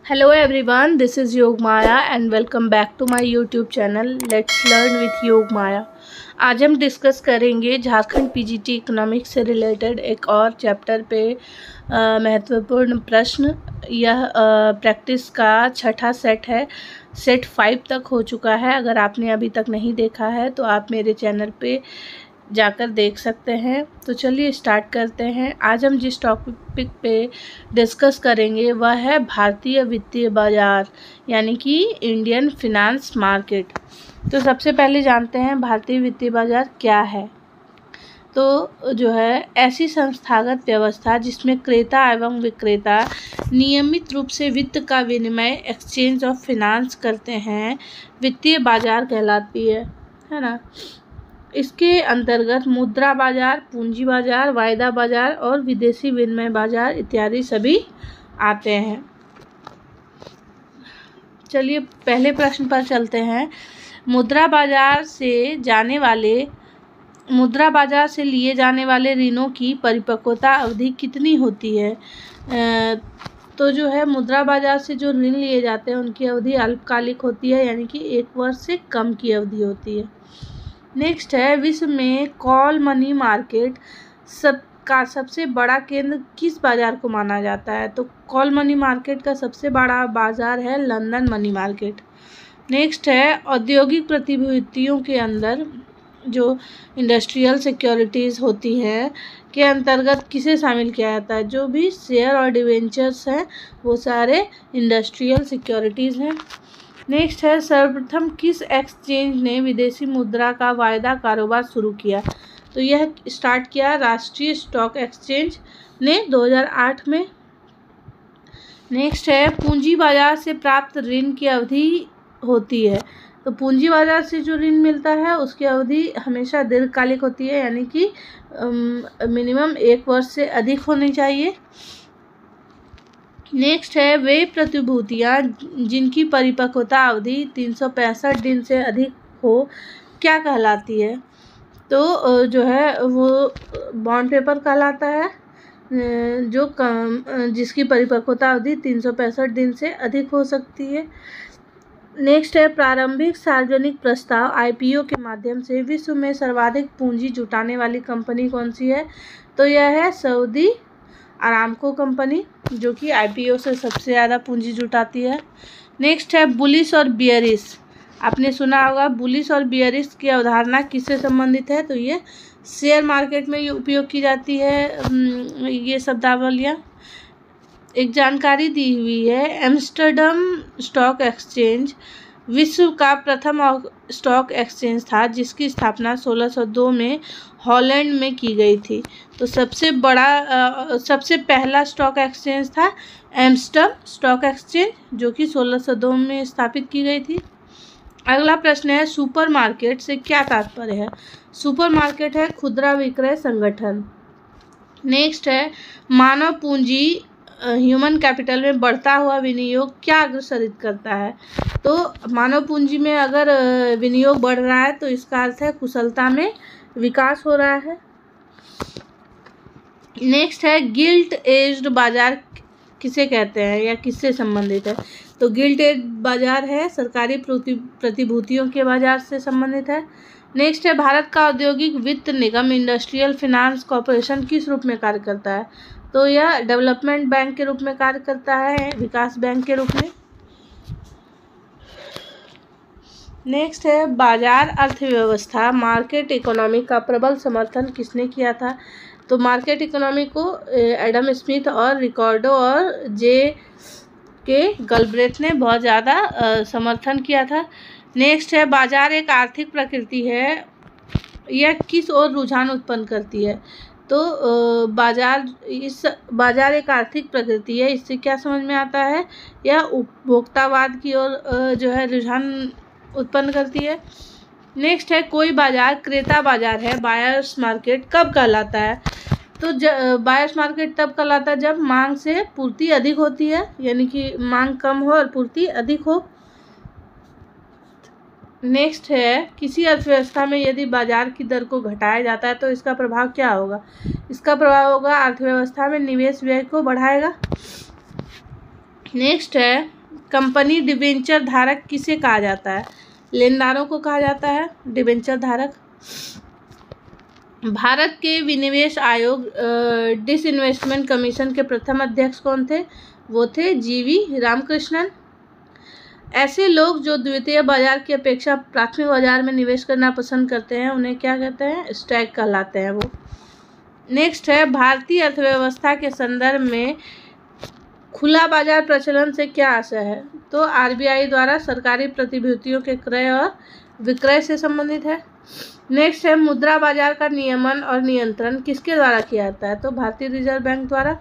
Hello everyone, this is Yog Maya and welcome back to my YouTube channel Let's Learn with Yog Maya। आज हम discuss करेंगे Jharkhand PGT economics से related एक और chapter पे महत्वपूर्ण प्रश्न। यह प्रैक्टिस का छठा सेट है। सेट 5 तक हो चुका है। अगर आपने अभी तक नहीं देखा है तो आप मेरे चैनल पे जाकर देख सकते हैं। तो चलिए स्टार्ट करते हैं। आज हम जिस टॉपिक पे डिस्कस करेंगे वह है भारतीय वित्तीय बाजार यानी कि इंडियन फिनांस मार्केट। तो सबसे पहले जानते हैं भारतीय वित्तीय बाजार क्या है। तो जो है ऐसी संस्थागत व्यवस्था जिसमें क्रेता एवं विक्रेता नियमित रूप से वित्त का विनिमय एक्सचेंज ऑफ फिनांस करते हैं, वित्तीय बाजार कहलाती है ना। इसके अंतर्गत मुद्रा बाजार, पूंजी बाजार, वायदा बाजार और विदेशी विनिमय बाजार इत्यादि सभी आते हैं। चलिए पहले प्रश्न पर चलते हैं। मुद्रा बाजार से लिए जाने वाले ऋणों की परिपक्वता अवधि कितनी होती है। तो जो है मुद्रा बाजार से जो ऋण लिए जाते हैं उनकी अवधि अल्पकालिक होती है, यानी कि 1 वर्ष से कम की अवधि होती है। नेक्स्ट है, विश्व में कॉल मनी मार्केट सबसे बड़ा केंद्र किस बाजार को माना जाता है। तो कॉल मनी मार्केट का सबसे बड़ा बाजार है लंदन मनी मार्केट। नेक्स्ट है, औद्योगिक प्रतिभूतियों के अंदर जो इंडस्ट्रियल सिक्योरिटीज़ होती है के अंतर्गत किसे शामिल किया जाता है। जो भी शेयर और डिवेंचर्स हैं वो सारे इंडस्ट्रियल सिक्योरिटीज़ हैं। नेक्स्ट है, सर्वप्रथम किस एक्सचेंज ने विदेशी मुद्रा का वायदा कारोबार शुरू किया। तो यह स्टार्ट किया राष्ट्रीय स्टॉक एक्सचेंज ने 2008 में। नेक्स्ट है, पूंजी बाजार से प्राप्त ऋण की अवधि होती है। तो पूंजी बाजार से जो ऋण मिलता है उसकी अवधि हमेशा दीर्घकालिक होती है, यानी कि मिनिमम 1 वर्ष से अधिक होनी चाहिए। नेक्स्ट है, वे प्रतिभूतियाँ जिनकी परिपक्वता अवधि 365 दिन से अधिक हो क्या कहलाती है। तो जो है वो बॉन्ड पेपर कहलाता है, जिसकी परिपक्वता अवधि 365 दिन से अधिक हो सकती है। नेक्स्ट है, प्रारंभिक सार्वजनिक प्रस्ताव IPO के माध्यम से विश्व में सर्वाधिक पूंजी जुटाने वाली कंपनी कौन सी है। तो यह है सऊदी अरामको कंपनी, जो कि IPO से सबसे ज़्यादा पूंजी जुटाती है। नेक्स्ट है, बुलिश और बियरिश। आपने सुना होगा बुलिश और बियरिश की अवधारणा किससे संबंधित है। तो ये शेयर मार्केट में उपयोग की जाती है ये शब्दावलियाँ। एक जानकारी दी हुई है, एम्स्टर्डम स्टॉक एक्सचेंज विश्व का प्रथम स्टॉक एक्सचेंज था जिसकी स्थापना 1602 में हॉलैंड में की गई थी। तो सबसे पहला स्टॉक एक्सचेंज था एम्स्टर्डम स्टॉक एक्सचेंज, जो कि 1602 में स्थापित की गई थी। अगला प्रश्न है, सुपरमार्केट से क्या तात्पर्य है। सुपरमार्केट है खुदरा विक्रय संगठन। नेक्स्ट है, मानव पूंजी ह्यूमन कैपिटल में बढ़ता हुआ विनियोग क्या अग्रसरित करता है। तो मानव पूंजी में अगर विनियोग बढ़ रहा है तो इसका अर्थ है कुशलता में विकास हो रहा है। नेक्स्ट है, गिल्ट एज्ड बाजार किसे कहते हैं या किससे संबंधित है। तो गिल्ट एज्ड बाजार है सरकारी प्रतिभूतियों के बाजार से संबंधित है। नेक्स्ट है, भारत का औद्योगिक वित्त निगम इंडस्ट्रियल फिनांस कॉरपोरेशन किस रूप में कार्य करता है। तो यह डेवलपमेंट बैंक के रूप में कार्य करता है, विकास बैंक के रूप में। नेक्स्ट है, बाजार अर्थव्यवस्था मार्केट इकोनॉमी का प्रबल समर्थन किसने किया था। तो मार्केट इकोनॉमी को एडम स्मिथ और रिकार्डो और J.K. गलब्रेथ ने बहुत ज़्यादा समर्थन किया था। नेक्स्ट है, बाजार एक आर्थिक प्रकृति है, यह किस ओर रुझान उत्पन्न करती है। तो बाजार एक आर्थिक प्रकृति है, इससे क्या समझ में आता है, यह उपभोक्तावाद की ओर जो है रुझान उत्पन्न करती है। नेक्स्ट है, कोई बाजार क्रेता बाजार है, बायर्स मार्केट कब कहलाता है। तो बायर्स मार्केट तब कहलाता है जब मांग से पूर्ति अधिक होती है, यानी कि मांग कम हो और पूर्ति अधिक हो। नेक्स्ट है, किसी अर्थव्यवस्था में यदि बाजार की दर को घटाया जाता है तो इसका प्रभाव क्या होगा। इसका प्रभाव होगा अर्थव्यवस्था में निवेश व्यय को बढ़ाएगा। नेक्स्ट है, कंपनी डिबेंचर धारक किसे कहा जाता है? लेनदारों को कहा जाता है डिबेंचर धारक। भारत के विनिवेश आयोग डिसइन्वेस्टमेंट कमीशन के प्रथम अध्यक्ष कौन थे? वो थे जीवी रामकृष्णन। ऐसे लोग जो द्वितीय बाजार की अपेक्षा प्राथमिक बाजार में निवेश करना पसंद करते हैं उन्हें क्या कहते हैं? स्टॉक कहलाते हैं वो। नेक्स्ट है, भारतीय अर्थव्यवस्था के संदर्भ में खुला बाजार प्रचलन से क्या आशय है? तो आरबीआई द्वारा सरकारी प्रतिभूतियों के क्रय और विक्रय से संबंधित है। नेक्स्ट है, मुद्रा बाजार का नियमन और नियंत्रण किसके द्वारा किया जाता है? तो भारतीय रिजर्व बैंक द्वारा।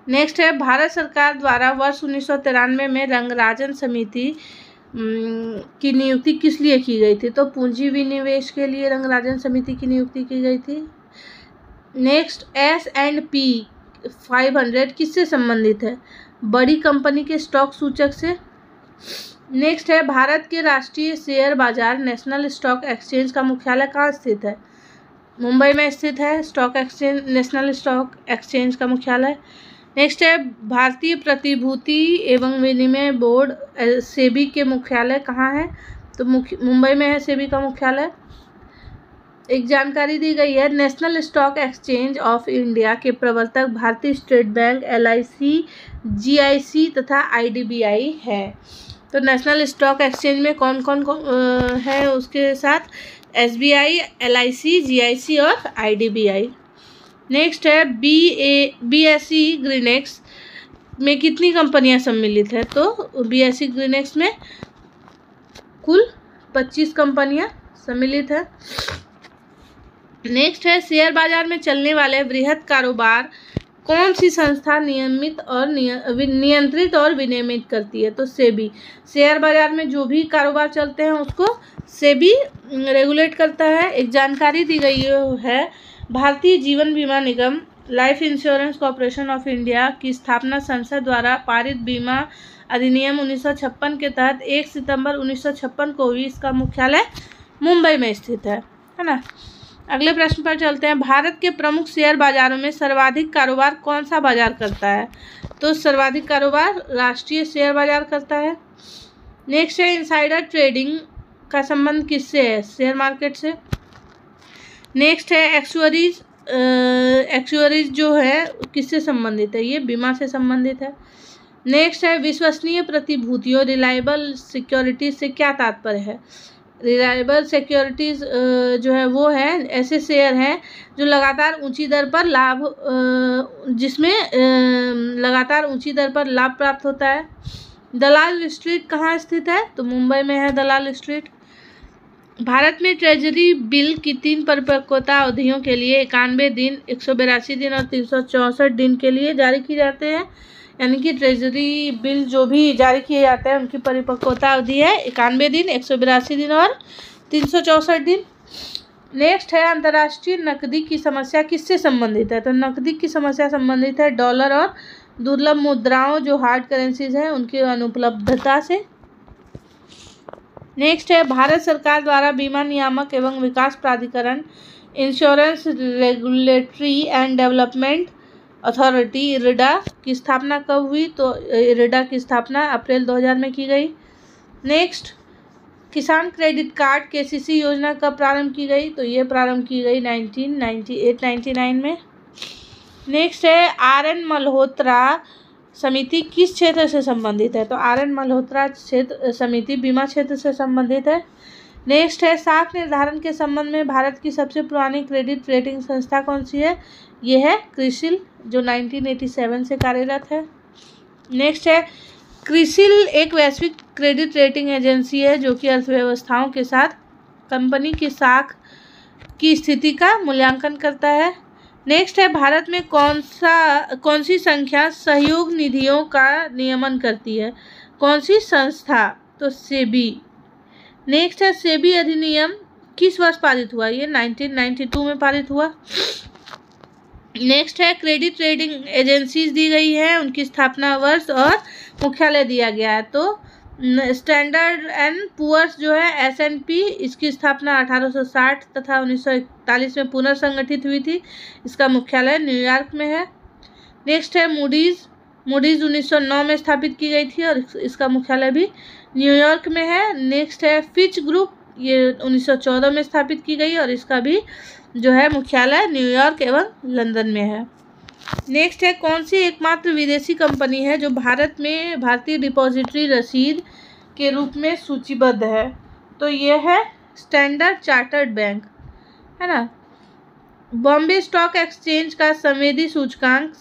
नेक्स्ट है, भारत सरकार द्वारा वर्ष 1993 में रंगराजन समिति की नियुक्ति किस लिए की गई थी? तो पूंजी विनिवेश के लिए रंगराजन समिति की नियुक्ति की गई थी। नेक्स्ट, S&P 500 किससे संबंधित है? बड़ी कंपनी के स्टॉक सूचक से। नेक्स्ट है, भारत के राष्ट्रीय शेयर बाजार नेशनल स्टॉक एक्सचेंज का मुख्यालय कहाँ स्थित है? मुंबई में स्थित है stock exchange, national stock exchange का मुख्यालय। नेक्स्ट है, भारतीय प्रतिभूति एवं विनिमय बोर्ड सेबी के मुख्यालय कहाँ है? तो मुंबई में है सेबी का मुख्यालय। एक जानकारी दी गई है, national stock exchange of India के प्रवर्तक भारतीय स्टेट बैंक, LIC, GIC तथा IDBI है। तो नेशनल स्टॉक एक्सचेंज में कौन कौन है उसके साथ? SBI, LIC, GIC और IDBI। नेक्स्ट है, BSE ग्रीनेक्स में कितनी कंपनियां सम्मिलित है? तो BSE ग्रीनेक्स में कुल 25 कंपनियां सम्मिलित है। नेक्स्ट है, शेयर बाजार में चलने वाले बृहद कारोबार कौन सी संस्था नियमित और नियंत्रित और विनियमित करती है? तो सेबी। शेयर बाजार में जो भी कारोबार चलते हैं उसको सेबी रेगुलेट करता है। एक जानकारी दी गई है, भारतीय जीवन बीमा निगम life insurance corporation of India की स्थापना संसद द्वारा पारित बीमा अधिनियम 1956 के तहत 1 सितंबर 1956 को हुई। इसका मुख्यालय मुंबई में स्थित है ना। अगले प्रश्न पर चलते हैं, भारत के प्रमुख शेयर बाजारों में सर्वाधिक कारोबार कौन सा बाजार करता है? तो सर्वाधिक कारोबार राष्ट्रीय शेयर बाजार करता है। नेक्स्ट है, इनसाइडर ट्रेडिंग का संबंध किससे है? शेयर मार्केट से। नेक्स्ट है, एक्चुअरीज जो है किससे संबंधित है? ये बीमा से संबंधित है। नेक्स्ट है, विश्वसनीय प्रतिभूतियों रिलायबल सिक्योरिटीज से क्या तात्पर्य है? रिलायबल सिक्योरिटीज जो है वो है ऐसे शेयर हैं जो लगातार ऊंची दर पर लाभ लगातार ऊंची दर पर लाभ प्राप्त होता है। दलाल स्ट्रीट कहाँ स्थित है? तो मुंबई में है दलाल स्ट्रीट। भारत में ट्रेजरी बिल की 3 परिपक्वता अवधियों के लिए 91 दिन, 182 दिन और 364 दिन के लिए जारी किए जाते हैं। यानी कि ट्रेजरी बिल जो भी जारी किए जाते हैं उनकी परिपक्वता अवधि है 91 दिन, 182 दिन और 364 दिन। नेक्स्ट है, अंतर्राष्ट्रीय नकदी की समस्या किससे संबंधित है? तो नकदी की समस्या संबंधित है डॉलर और दुर्लभ मुद्राओं जो हार्ड करेंसीज हैं उनकी अनुपलब्धता से। नेक्स्ट है, भारत सरकार द्वारा बीमा नियामक एवं विकास प्राधिकरण insurance regulatory and development authority IRDA की स्थापना कब हुई? तो IRDA की स्थापना अप्रैल 2000 में की गई। नेक्स्ट, किसान क्रेडिट कार्ड KCC योजना कब प्रारंभ की गई? तो ये प्रारंभ की गई 1998-99 में। नेक्स्ट है, RN मल्होत्रा समिति किस क्षेत्र से संबंधित है? तो RN मल्होत्रा क्षेत्र समिति बीमा क्षेत्र से संबंधित है। नेक्स्ट है, साख निर्धारण के संबंध में भारत की सबसे पुरानी क्रेडिट रेटिंग संस्था कौन सी है? ये है क्रिसिल जो 1987 से कार्यरत है। नेक्स्ट है, क्रिसिल एक वैश्विक क्रेडिट रेटिंग एजेंसी है जो कि अर्थव्यवस्थाओं के साथ कंपनी की साख की स्थिति का मूल्यांकन करता है। नेक्स्ट है, भारत में कौन सी संख्या सहयोग निधियों का नियमन करती है? कौन सी संस्था? तो सेबी। नेक्स्ट है, सेबी अधिनियम किस वर्ष पारित हुआ? ये 1992 में पारित हुआ। नेक्स्ट है, क्रेडिट रेटिंग एजेंसीज दी गई है, उनकी स्थापना वर्ष और मुख्यालय दिया गया है। तो स्टैंडर्ड एंड पुअर्स जो है S&P, इसकी स्थापना 1860 तथा 1941 में पुनर्संगठित हुई थी। इसका मुख्यालय न्यूयॉर्क में है। नेक्स्ट है, मूडीज 1909 में स्थापित की गई थी और इसका मुख्यालय भी न्यूयॉर्क में है। नेक्स्ट है फिच ग्रुप, ये 1914 में स्थापित की गई और इसका भी जो है मुख्यालय न्यूयॉर्क एवं लंदन में है। नेक्स्ट है कौन सी एकमात्र विदेशी कंपनी है जो भारत में भारतीय डिपॉजिटरी रसीद के रूप में सूचीबद्ध है? तो ये है स्टैंडर्ड चार्टर्ड बैंक, है ना। बॉम्बे स्टॉक एक्सचेंज का संवेदी सूचकांक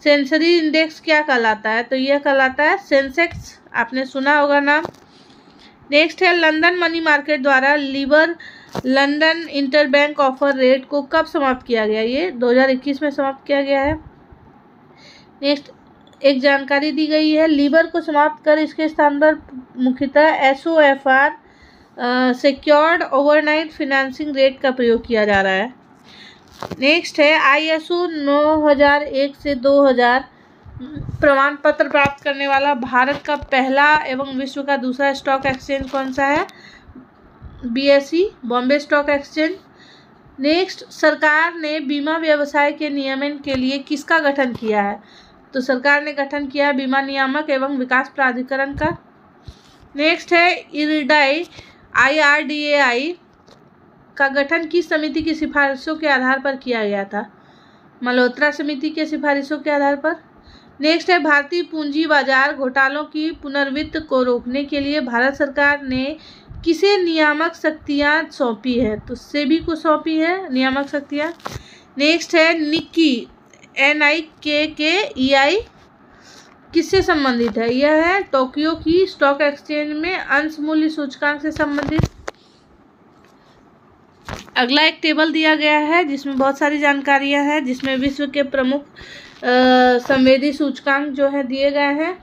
सेंसरी इंडेक्स क्या कहलाता है? तो यह कहलाता है सेंसेक्स, आपने सुना होगा नाम। नेक्स्ट है लंदन मनी मार्केट द्वारा Libre London interbank offer rate को कब समाप्त किया गया? ये 2021 में समाप्त किया गया है। नेक्स्ट एक जानकारी दी गई है, लीबर को समाप्त कर इसके स्थान पर मुख्यतः SOFR secured overnight financing rate का प्रयोग किया जा रहा है। नेक्स्ट है ISO 9001 से 2000 प्रमाण पत्र प्राप्त करने वाला भारत का पहला एवं विश्व का दूसरा स्टॉक एक्सचेंज कौन सा है? BSE, Bombay stock exchange. Next सरकार ने बीमा व्यवसाय के नियमन के लिए किसका गठन किया है? तो सरकार ने गठन किया बीमा नियामक एवं विकास प्राधिकरण का। नेक्स्ट है IRDAI का गठन किस समिति की सिफारिशों के आधार पर किया गया था? मल्होत्रा समिति के सिफारिशों के आधार पर। नेक्स्ट है भारतीय पूंजी बाजार घोटालों की पुनर्वित्त को रोकने के लिए भारत सरकार ने किसे नियामक शक्तियां सौंपी है? तो सेबी को सौंपी है नियामक शक्तियां। नेक्स्ट है निक्की NIKKEI किससे संबंधित है? यह है टोक्यो की स्टॉक एक्सचेंज में अंश मूल्य सूचकांक से संबंधित। अगला एक टेबल दिया गया है जिसमें बहुत सारी जानकारियां हैं, जिसमें विश्व के प्रमुख संवेदी सूचकांक जो है दिए गए हैं।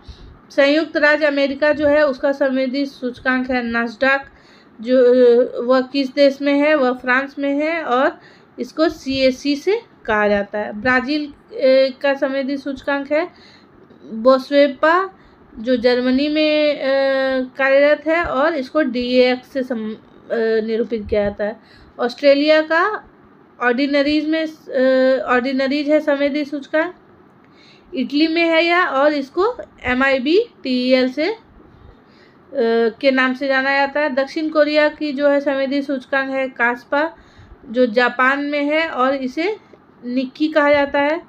संयुक्त राज्य अमेरिका जो है उसका संवेदी सूचकांक है नास्डॉक, जो वह किस देश में है? वह फ्रांस में है और इसको CAC से कहा जाता है। ब्राज़ील का संवेदी सूचकांक है बोस्वेपा, जो जर्मनी में कार्यरत है और इसको DAX से निरूपित किया जाता है। ऑस्ट्रेलिया का ऑर्डिनरीज है संवेदी सूचकांक, इटली में है यह और इसको MIBTEL से के नाम से जाना जाता है। दक्षिण कोरिया की जो है संवेदी सूचकांक है कास्पा, जो जापान में है और इसे निक्की कहा जाता है।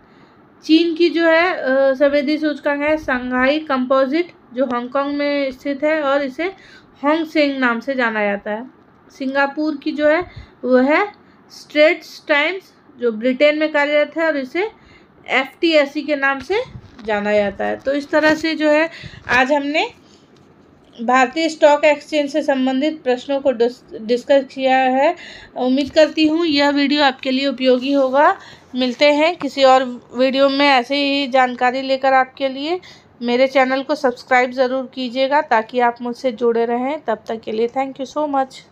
चीन की जो है संवेदी सूचकांक है शंघाई कंपोजिट, जो हांगकांग में स्थित है और इसे होंग सेंग नाम से जाना जाता है। सिंगापुर की जो है वह है स्ट्रेट्स टाइम्स, जो ब्रिटेन में कार्यरत है और इसे FTSE के नाम से जाना जाता है। तो इस तरह से जो है आज हमने भारतीय स्टॉक एक्सचेंज से संबंधित प्रश्नों को डिस्कस किया है। उम्मीद करती हूँ यह वीडियो आपके लिए उपयोगी होगा। मिलते हैं किसी और वीडियो में ऐसे ही जानकारी लेकर आपके लिए। मेरे चैनल को सब्सक्राइब ज़रूर कीजिएगा ताकि आप मुझसे जुड़े रहें। तब तक के लिए थैंक यू सो मच।